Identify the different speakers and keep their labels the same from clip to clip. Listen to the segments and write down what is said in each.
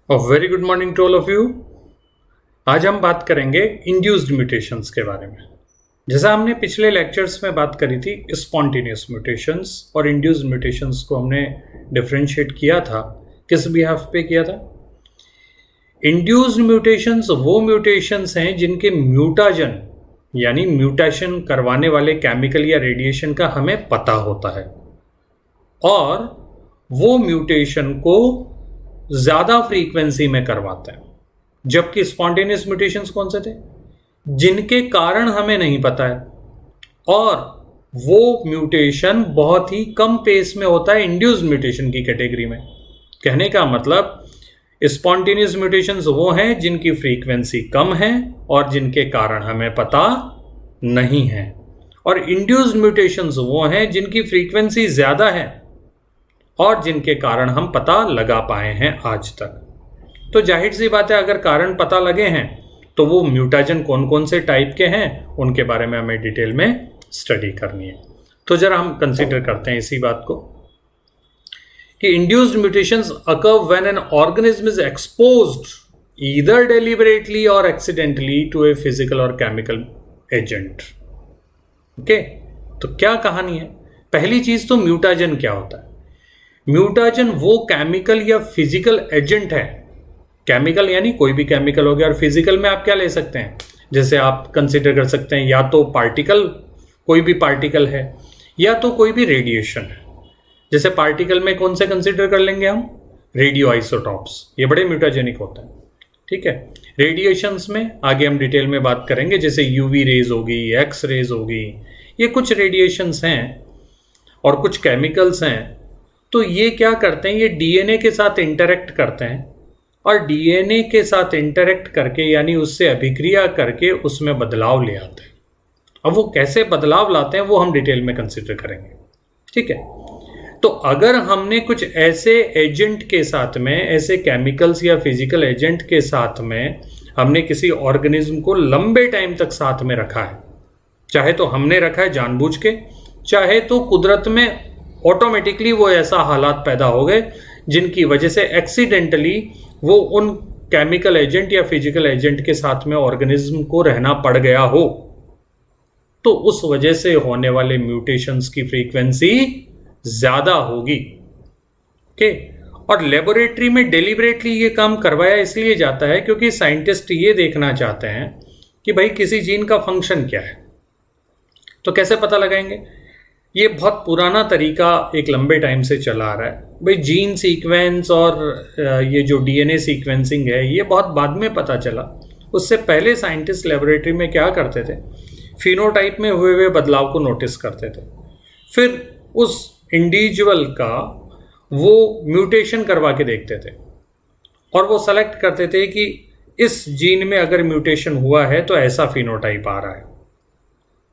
Speaker 1: Very good morning to all of you. आज हम बात करेंगे इंड्यूस्ड म्यूटेशंस के बारे में। जैसा हमने पिछले लेक्चर्स में बात करी थी स्पॉन्टेनियस म्यूटेशंस और इंड्यूस्ड म्यूटेशंस को हमने डिफरेंशिएट किया था। किस बिहाफ पे किया था? इंड्यूस्ड म्यूटेशंस वो म्यूटेशंस हैं जिनके म्यूटाजन यानी म्यूटेशन करवाने वाले केमिकल या रेडिएशन का हमें पता होता है और वो म्यूटेशन को ज़्यादा फ्रीक्वेंसी में करवाते हैं। जबकि स्पॉन्टेनियस म्यूटेशंस कौन से थे? जिनके कारण हमें नहीं पता है और वो म्यूटेशन बहुत ही कम पेस में होता है इंड्यूस्ड म्यूटेशन की कैटेगरी में। कहने का मतलब स्पॉन्टेनियस म्यूटेशंस वो हैं जिनकी फ्रीक्वेंसी कम है और जिनके कारण हमें पता नहीं है, और इंड्यूस्ड म्यूटेशंस वो हैं जिनकी फ्रीक्वेंसी ज़्यादा है और जिनके कारण हम पता लगा पाए हैं आज तक। तो जाहिर सी बात है, अगर कारण पता लगे हैं तो वो म्यूटाजन कौन कौन से टाइप के हैं उनके बारे में हमें डिटेल में स्टडी करनी है। तो जरा हम कंसीडर करते हैं इसी बात को कि induced mutations occur when an organism is exposed either deliberately और एक्सीडेंटली टू ए फिजिकल और केमिकल एजेंट। ओके, तो क्या कहानी है? पहली चीज तो म्यूटाजन क्या होता है? म्यूटाजन वो केमिकल या फिजिकल एजेंट है। केमिकल यानी कोई भी केमिकल हो गया, और फिजिकल में आप क्या ले सकते हैं? जैसे आप कंसिडर कर सकते हैं या तो पार्टिकल, कोई भी पार्टिकल है, या तो कोई भी रेडिएशन है। जैसे पार्टिकल में कौन से कंसिडर कर लेंगे हम? रेडियो आइसोटॉप्स, ये बड़े म्यूटाजेनिक होते हैं। ठीक है, रेडिएशंस में आगे हम डिटेल में बात करेंगे, जैसे यूवी रेज होगी, एक्स रेज होगी, ये कुछ रेडिएशंस हैं और कुछ केमिकल्स हैं। तो ये क्या करते हैं? ये डीएनए के साथ इंटरेक्ट करते हैं और डीएनए के साथ इंटरेक्ट करके यानी उससे अभिक्रिया करके उसमें बदलाव ले आते हैं। अब वो कैसे बदलाव लाते हैं वो हम डिटेल में कंसिडर करेंगे। ठीक है, तो अगर हमने कुछ ऐसे एजेंट के साथ में, ऐसे केमिकल्स या फिजिकल एजेंट के साथ में हमने किसी ऑर्गेनिज्म को लंबे टाइम तक साथ में रखा है, चाहे तो हमने रखा है जानबूझ के, चाहे तो कुदरत में ऑटोमेटिकली वो ऐसा हालात पैदा हो गए जिनकी वजह से एक्सीडेंटली वो उन केमिकल एजेंट या फिजिकल एजेंट के साथ में ऑर्गेनिज्म को रहना पड़ गया हो, तो उस वजह से होने वाले म्यूटेशंस की फ्रीक्वेंसी ज्यादा होगी। ओके, और लेबोरेटरी में डेलिबरेटली ये काम करवाया इसलिए जाता है क्योंकि साइंटिस्ट ये देखना चाहते हैं कि भाई किसी जीन का फंक्शन क्या है। तो कैसे पता लगाएंगे? ये बहुत पुराना तरीका एक लंबे टाइम से चला आ रहा है। भाई जीन सीक्वेंस और ये जो डीएनए सीक्वेंसिंग है ये बहुत बाद में पता चला। उससे पहले साइंटिस्ट लेबोरेटरी में क्या करते थे? फिनोटाइप में हुए बदलाव को नोटिस करते थे, फिर उस इंडिविजुअल का वो म्यूटेशन करवा के देखते थे और वो सेलेक्ट करते थे कि इस जीन में अगर म्यूटेशन हुआ है तो ऐसा फिनोटाइप आ रहा है।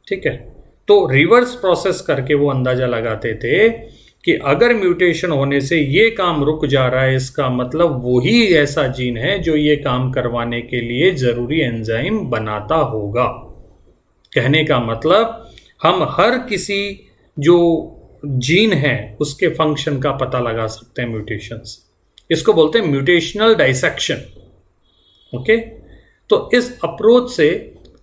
Speaker 1: ठीक है, तो रिवर्स प्रोसेस करके वो अंदाजा लगाते थे कि अगर म्यूटेशन होने से ये काम रुक जा रहा है, इसका मतलब वही ऐसा जीन है जो ये काम करवाने के लिए जरूरी एंजाइम बनाता होगा। कहने का मतलब हम हर किसी जो जीन है उसके फंक्शन का पता लगा सकते हैं म्यूटेशंस। इसको बोलते हैं म्यूटेशनल डाइसेक्शन। ओके, तो इस अप्रोच से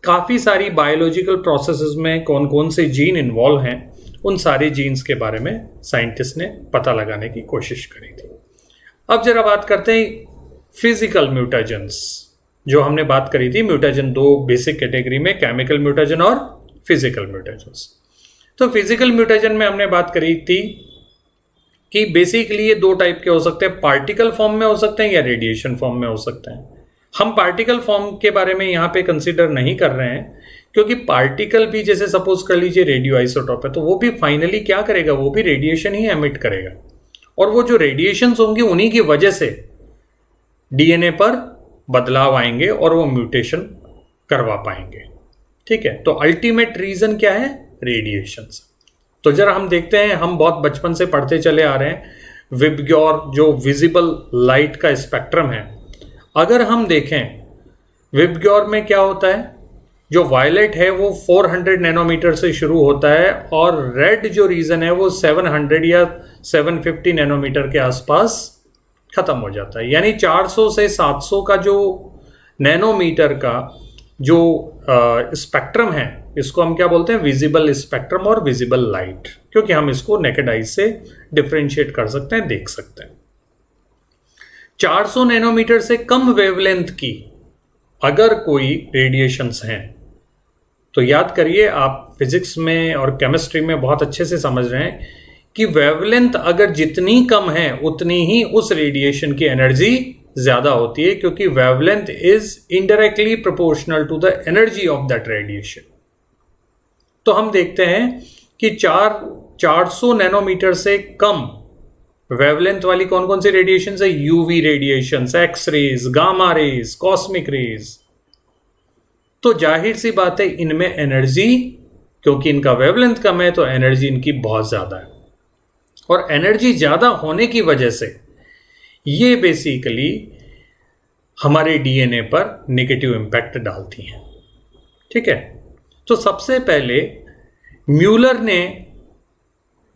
Speaker 1: काफ़ी सारी बायोलॉजिकल प्रोसेसेस में कौन कौन से जीन इन्वॉल्व हैं उन सारे जीन्स के बारे में साइंटिस्ट ने पता लगाने की कोशिश करी थी। अब जरा बात करते हैं फिजिकल म्यूटाजेंस। जो हमने बात करी थी म्यूटाजन दो बेसिक कैटेगरी में, केमिकल म्यूटाजन और फिजिकल म्यूटाजेंस। तो फिजिकल म्यूटाजन में हमने बात करी थी कि बेसिकली ये दो टाइप के हो सकते हैं, पार्टिकल फॉर्म में हो सकते हैं या रेडिएशन फॉर्म में हो सकते हैं। हम पार्टिकल फॉर्म के बारे में यहाँ पे कंसिडर नहीं कर रहे हैं क्योंकि पार्टिकल भी, जैसे सपोज कर लीजिए रेडियो आइसोटॉप है, तो वो भी फाइनली क्या करेगा? वो भी रेडिएशन ही एमिट करेगा और वो जो रेडिएशंस होंगे उन्हीं की वजह से डीएनए पर बदलाव आएंगे और वो म्यूटेशन करवा पाएंगे। ठीक है, तो अल्टीमेट रीजन क्या है? रेडिएशंस। तो जरा हम देखते हैं, हम बहुत बचपन से पढ़ते चले आ रहे हैं विबग्योर जो विजिबल लाइट का स्पेक्ट्रम है। अगर हम देखें विबग्योर में क्या होता है, जो वायलेट है वो 400 नैनोमीटर से शुरू होता है और रेड जो रीजन है वो 700 या 750 नैनोमीटर के आसपास खत्म हो जाता है। यानी 400 से 700 का जो नैनोमीटर का जो स्पेक्ट्रम है, इसको हम क्या बोलते हैं, विजिबल स्पेक्ट्रम और विजिबल लाइट, क्योंकि हम इसको नेकेड आई से डिफरेंशिएट कर सकते हैं, देख सकते हैं। 400 नैनोमीटर से कम वेवलेंथ की अगर कोई रेडिएशंस हैं, तो याद करिए, आप फिजिक्स में और केमिस्ट्री में बहुत अच्छे से समझ रहे हैं कि वेवलेंथ अगर जितनी कम है उतनी ही उस रेडिएशन की एनर्जी ज्यादा होती है, क्योंकि wavelength is indirectly proportional to the energy of that radiation. तो हम देखते हैं कि 400 नैनोमीटर से कम वेवलेंथ वाली कौन कौन सी रेडिएशन है? UV radiation, X rays, gamma rays, cosmic rays. तो जाहिर सी बात है, इनमें एनर्जी, क्योंकि इनका वेवलेंथ कम है तो एनर्जी इनकी बहुत ज्यादा है, और एनर्जी ज्यादा होने की वजह से ये बेसिकली हमारे डीएनए पर नेगेटिव इंपैक्ट डालती हैं। ठीक है, तो सबसे पहले म्यूलर ने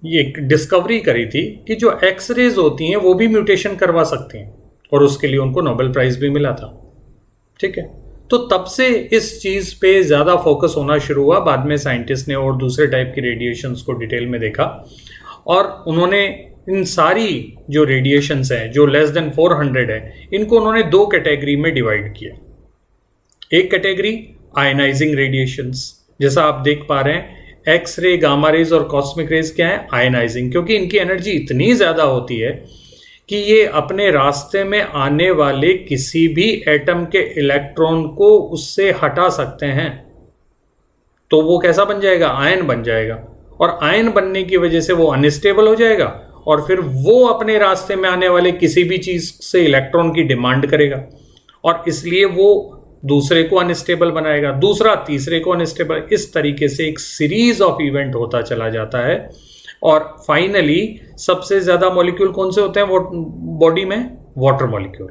Speaker 1: ये डिस्कवरी करी थी कि जो एक्सरेज होती हैं वो भी म्यूटेशन करवा सकती हैं, और उसके लिए उनको नोबेल प्राइज भी मिला था। ठीक है, तो तब से इस चीज पे ज्यादा फोकस होना शुरू हुआ। बाद में साइंटिस्ट ने और दूसरे टाइप की रेडिएशंस को डिटेल में देखा, और उन्होंने इन सारी जो रेडिएशंस हैं जो लेस देन 400 है, इनको उन्होंने दो कैटेगरी में डिवाइड किया। एक कैटेगरी आयनाइजिंग रेडिएशंस, जैसा आप देख पा रहे हैं, एक्स रे, गामा रेज और कॉस्मिक रेज क्या है? आयनाइजिंग, क्योंकि इनकी एनर्जी इतनी ज्यादा होती है कि ये अपने रास्ते में आने वाले किसी भी एटम के इलेक्ट्रॉन को उससे हटा सकते हैं। तो वो कैसा बन जाएगा? आयन बन जाएगा, और आयन बनने की वजह से वो अनस्टेबल हो जाएगा, और फिर वो अपने रास्ते में आने वाले किसी भी चीज से इलेक्ट्रॉन की डिमांड करेगा, और इसलिए वो दूसरे को अनस्टेबल बनाएगा, दूसरा तीसरे को अनस्टेबल। इस तरीके से एक सीरीज ऑफ इवेंट होता चला जाता है, और फाइनली सबसे ज्यादा मॉलिक्यूल कौन से होते हैं वो बॉडी में? Water molecule.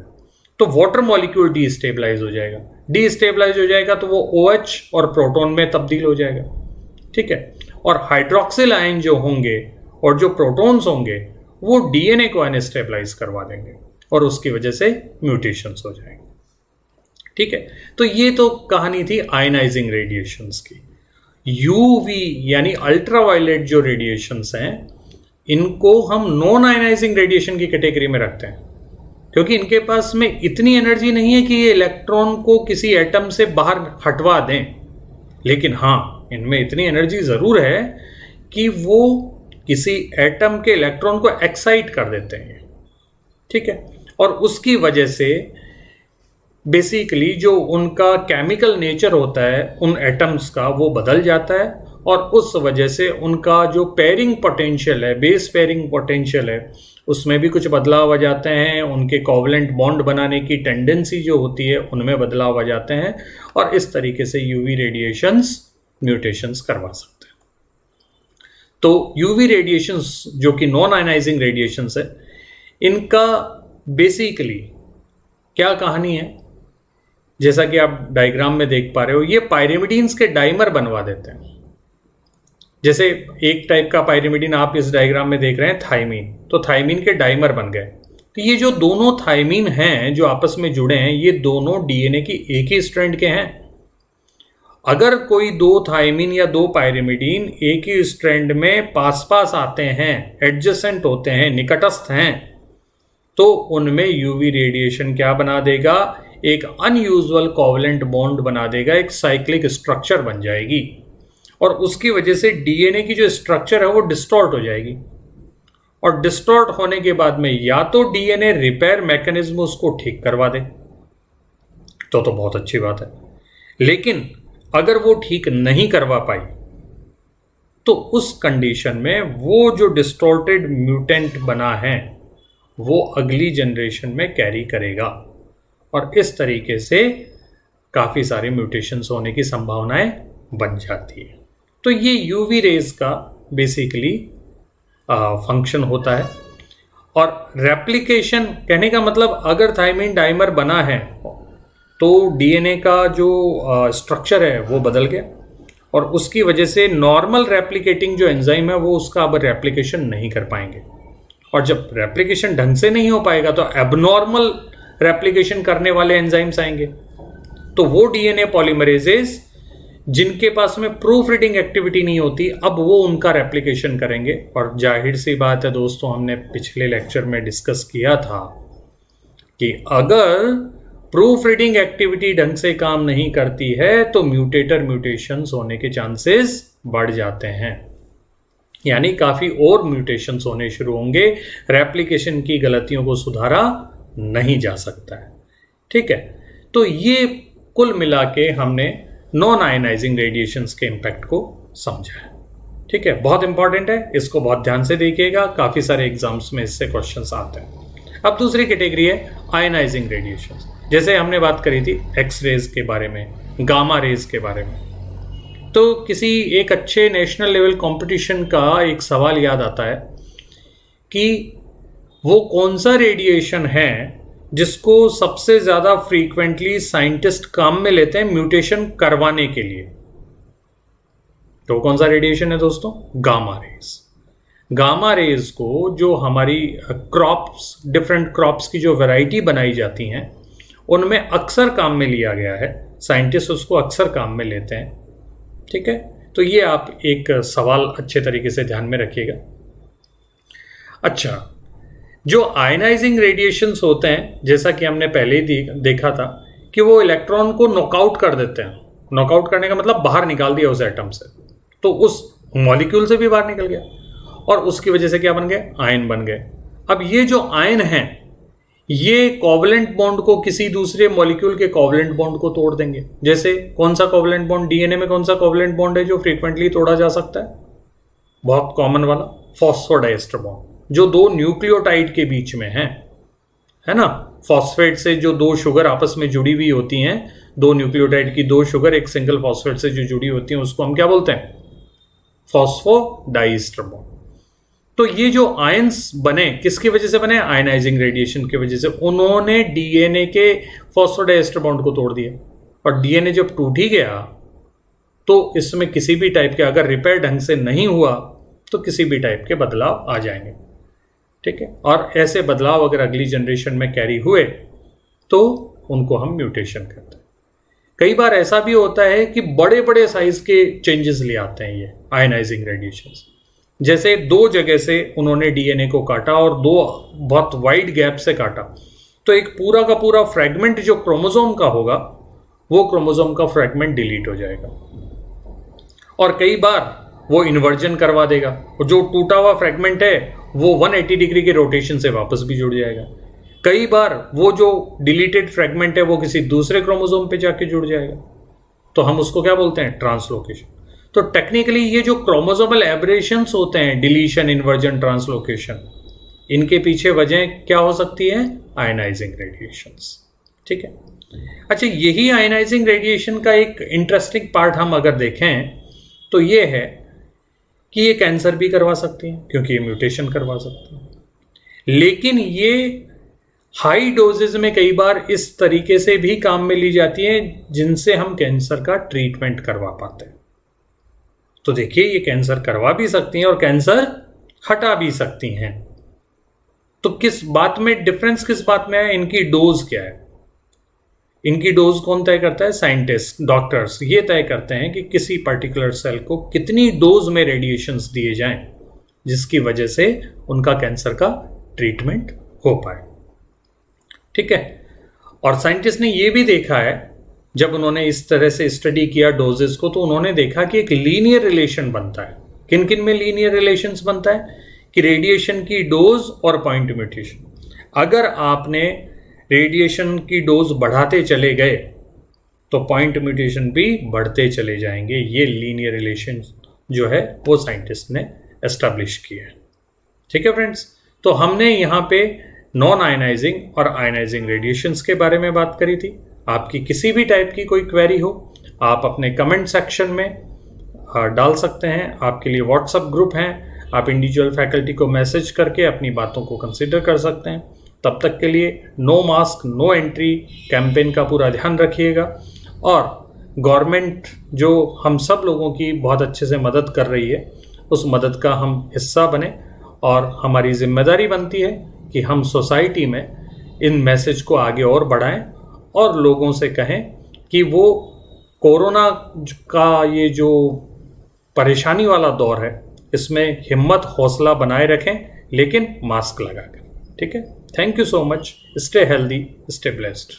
Speaker 1: तो वाटर मॉलिक्यूल डीस्टेबलाइज हो जाएगा, डीस्टेबलाइज हो जाएगा तो वो OH और प्रोटॉन में तब्दील हो जाएगा। ठीक है, और हाइड्रोक्सिल आयन जो होंगे और जो प्रोटॉन्स होंगे वो डीएनए को अनस्टेबलाइज करवा देंगे, और उसकी वजह से म्यूटेशंस हो जाएंगे। ठीक है, तो ये तो कहानी थी आयनाइजिंग रेडिएशंस की। यूवी यानी अल्ट्रावायलेट जो रेडिएशंस हैं, इनको हम नॉन आयनाइजिंग रेडिएशन की कैटेगरी में रखते हैं, क्योंकि इनके पास में इतनी एनर्जी नहीं है कि ये इलेक्ट्रॉन को किसी एटम से बाहर हटवा दें, लेकिन हाँ, इनमें इतनी एनर्जी जरूर है कि वो किसी एटम के इलेक्ट्रॉन को एक्साइट कर देते हैं। ठीक है, और उसकी वजह से बेसिकली जो उनका केमिकल नेचर होता है उन एटम्स का, वो बदल जाता है, और उस वजह से उनका जो पेयरिंग पोटेंशियल है, बेस पेयरिंग पोटेंशियल है, उसमें भी कुछ बदलाव आ जाते हैं। उनके कोवलेंट बॉन्ड बनाने की टेंडेंसी जो होती है उनमें बदलाव आ जाते हैं, और इस तरीके से यूवी रेडिएशंस म्यूटेशंस करवा सकते हैं। तो यूवी रेडिएशंस जो कि नॉन आयनाइजिंग रेडिएशंस है, इनका बेसिकली क्या कहानी है? जैसा कि आप डायग्राम में देख पा रहे हो, ये पायरिमिडीन्स के डाइमर बनवा देते हैं। जैसे एक टाइप का पायरिमिडीन आप इस डायग्राम में देख रहे हैं, थाइमीन, तो थाइमीन के डाइमर बन गए। तो ये जो दोनों थाइमीन हैं जो आपस में जुड़े हैं, ये दोनों डीएनए की एक ही स्ट्रैंड के हैं। अगर कोई दो थाइमीन या दो पायरिमिडीन एक ही स्ट्रैंड में पास पास आते हैं, एडजेसेंट होते हैं, निकटस्थ हैं, तो उनमें यूवी रेडिएशन क्या बना देगा? एक अनयूजुअल कोवलेंट बॉन्ड बना देगा, एक साइक्लिक स्ट्रक्चर बन जाएगी, और उसकी वजह से डीएनए की जो स्ट्रक्चर है वो डिस्टॉर्ट हो जाएगी, और डिस्टॉर्ट होने के बाद में या तो डीएनए रिपेयर मैकेनिज्म उसको ठीक करवा दे, तो बहुत अच्छी बात है। लेकिन अगर वो ठीक नहीं करवा पाई, तो उस कंडीशन में वो जो डिस्टॉर्टेड म्यूटेंट बना है वो अगली जनरेशन में कैरी करेगा, और इस तरीके से काफ़ी सारे म्यूटेशंस होने की संभावनाएं बन जाती है। तो ये यूवी रेज का बेसिकली फंक्शन होता है। और रेप्लिकेशन कहने का मतलब, अगर थाइमीन डाइमर बना है तो डीएनए का जो स्ट्रक्चर है वो बदल गया, और उसकी वजह से नॉर्मल रेप्लिकेटिंग जो एंजाइम है वो उसका अब रेप्लिकेशन नहीं कर पाएंगे, और जब रेप्लिकेशन ढंग से नहीं हो पाएगा तो एबनॉर्मल रेप्लिकेशन करने वाले एंजाइम्स आएंगे। तो वो डीएनए पॉलीमरेजेस जिनके पास में प्रूफ रीडिंग एक्टिविटी नहीं होती, अब वो उनका रेप्लिकेशन करेंगे। और जाहिर सी बात है दोस्तों, हमने पिछले लेक्चर में डिस्कस किया था कि अगर प्रूफ रीडिंग एक्टिविटी ढंग से काम नहीं करती है तो म्यूटेटर म्यूटेशंस होने के चांसेस बढ़ जाते हैं, यानी काफी और म्यूटेशंस होने शुरू होंगे। रेप्लिकेशन की गलतियों को सुधारा नहीं जा सकता है। ठीक है, तो ये कुल मिला के हमने नॉन आयनाइजिंग रेडिएशंस के इम्पैक्ट को समझा है। ठीक है, बहुत इंपॉर्टेंट है, इसको बहुत ध्यान से देखिएगा, काफी सारे एग्जाम्स में इससे क्वेश्चंस आते हैं। अब दूसरी कैटेगरी है आयनाइजिंग रेडिएशंस। जैसे हमने बात करी थी एक्स रेज के बारे में, गामा रेज के बारे में, तो किसी एक अच्छे नेशनल लेवल कंपटीशन का एक सवाल याद आता है कि वो कौन सा रेडिएशन है जिसको सबसे ज्यादा फ्रीक्वेंटली साइंटिस्ट काम में लेते हैं म्यूटेशन करवाने के लिए। तो कौन सा रेडिएशन है दोस्तों? Gamma rays. गामा रेज को जो हमारी क्रॉप्स, डिफरेंट क्रॉप्स की जो वैरायटी बनाई जाती हैं उनमें अक्सर काम में लिया गया है, साइंटिस्ट उसको अक्सर काम में लेते हैं। ठीक है, तो ये आप एक सवाल अच्छे तरीके से ध्यान में रखिएगा। अच्छा, जो आयनाइजिंग रेडिएशंस होते हैं, जैसा कि हमने पहले ही देखा था कि वो इलेक्ट्रॉन को नॉकआउट कर देते हैं। नॉकआउट करने का मतलब बाहर निकाल दिया उस एटम से, तो उस मॉलिक्यूल से भी बाहर निकल गया और उसकी वजह से क्या बन गए? आयन बन गए। अब ये जो आयन हैं ये कोवलेंट बॉन्ड को किसी दूसरे मॉलिक्यूल के कोवलेंट बॉन्ड को तोड़ देंगे। जैसे कौन सा कोवलेंट बॉन्ड? डीएनए में कौन सा कोवलेंट बॉन्ड है जो फ्रीक्वेंटली तोड़ा जा सकता है? बहुत कॉमन वाला फॉस्फोडाइएस्टर बॉन्ड, जो दो न्यूक्लियोटाइड के बीच में है ना। फॉस्फेट से जो दो शुगर आपस में जुड़ी हुई होती हैं, दो न्यूक्लियोटाइड की दो शुगर एक सिंगल फॉस्फेट से जो जुड़ी होती हैं, उसको हम क्या बोलते हैं? Phosphodiester bond. तो ये जो आयंस बने किसकी वजह से बने? आयनाइजिंग रेडिएशन की वजह से। उन्होंने डीएनए के फॉस्फोडाइएस्टर बॉन्ड को तोड़ दिया, और डीएनए जब टूट ही गया तो इसमें किसी भी टाइप के, अगर रिपेयर ढंग से नहीं हुआ तो किसी भी टाइप के बदलाव आ जाएंगे। ठीक है, और ऐसे बदलाव अगर अगली जनरेशन में कैरी हुए तो उनको हम म्यूटेशन कहते हैं। कई बार ऐसा भी होता है कि बड़े बड़े साइज के चेंजेस ले आते हैं ये आयनाइजिंग रेडिएशंस। जैसे दो जगह से उन्होंने डीएनए को काटा और दो बहुत वाइड गैप से काटा, तो एक पूरा का पूरा फ्रैगमेंट जो क्रोमोसोम का होगा वो क्रोमोसोम का फ्रैगमेंट डिलीट हो जाएगा, और कई बार वो इन्वर्जन करवा देगा, और जो टूटा हुआ फ्रैगमेंट है वो 180 डिग्री के रोटेशन से वापस भी जुड़ जाएगा। कई बार वो जो डिलीटेड फ्रैगमेंट है वो किसी दूसरे क्रोमोसोम पे जाके जुड़ जाएगा, तो हम उसको क्या बोलते हैं? ट्रांसलोकेशन। तो टेक्निकली ये जो क्रोमोसोमल एब्रेशंस होते हैं, डिलीशन, इन्वर्जन, ट्रांसलोकेशन, इनके पीछे वजह क्या हो सकती है? Ionising radiations. ठीक है, अच्छा, यही आयनाइजिंग रेडिएशन का एक इंटरेस्टिंग पार्ट हम अगर देखें तो ये है कि ये कैंसर भी करवा सकती हैं, क्योंकि ये म्यूटेशन करवा सकती हैं। लेकिन ये हाई डोजेज में कई बार इस तरीके से भी काम में ली जाती है जिनसे हम कैंसर का ट्रीटमेंट करवा पाते हैं। तो देखिए, ये कैंसर करवा भी सकती हैं और कैंसर हटा भी सकती हैं। तो किस बात में डिफरेंस, किस बात में है? इनकी डोज क्या है? इनकी डोज कौन तय करता है? साइंटिस्ट, डॉक्टर्स ये तय करते हैं कि किसी पर्टिकुलर सेल को कितनी डोज में रेडिएशंस दिए जाएं जिसकी वजह से उनका कैंसर का ट्रीटमेंट हो पाए। ठीक है, और साइंटिस्ट ने ये भी देखा है, जब उन्होंने इस तरह से स्टडी किया डोजेस को, तो उन्होंने देखा कि एक लीनियर रिलेशन बनता है। किन किन में लीनियर रिलेशंस बनता है? कि रेडिएशन की डोज और पॉइंट म्यूटेशन। अगर आपने रेडिएशन की डोज बढ़ाते चले गए तो पॉइंट म्यूटेशन भी बढ़ते चले जाएंगे। ये लीनियर रिलेशन जो है वो साइंटिस्ट ने एस्टैब्लिश किया है। ठीक है फ्रेंड्स, तो हमने यहाँ पे नॉन आयनाइजिंग और आयनाइजिंग रेडिएशंस के बारे में बात करी थी। आपकी किसी भी टाइप की कोई क्वेरी हो, आप अपने कमेंट सेक्शन में डाल सकते हैं। आपके लिए व्हाट्सएप ग्रुप हैं, आप इंडिविजुअल फैकल्टी को मैसेज करके अपनी बातों को कंसिडर कर सकते हैं। तब तक के लिए no mask no entry campaign का पूरा ध्यान रखिएगा, और गवर्नमेंट जो हम सब लोगों की बहुत अच्छे से मदद कर रही है, उस मदद का हम हिस्सा बने और हमारी जिम्मेदारी बनती है कि हम सोसाइटी में इन मैसेज को आगे और बढ़ाएं और लोगों से कहें कि वो कोरोना का ये जो परेशानी वाला दौर है इसमें हिम्मत हौसला बनाए रखें, लेकिन मास्क लगाकर। ठीक है, thank you so much, stay healthy, stay blessed.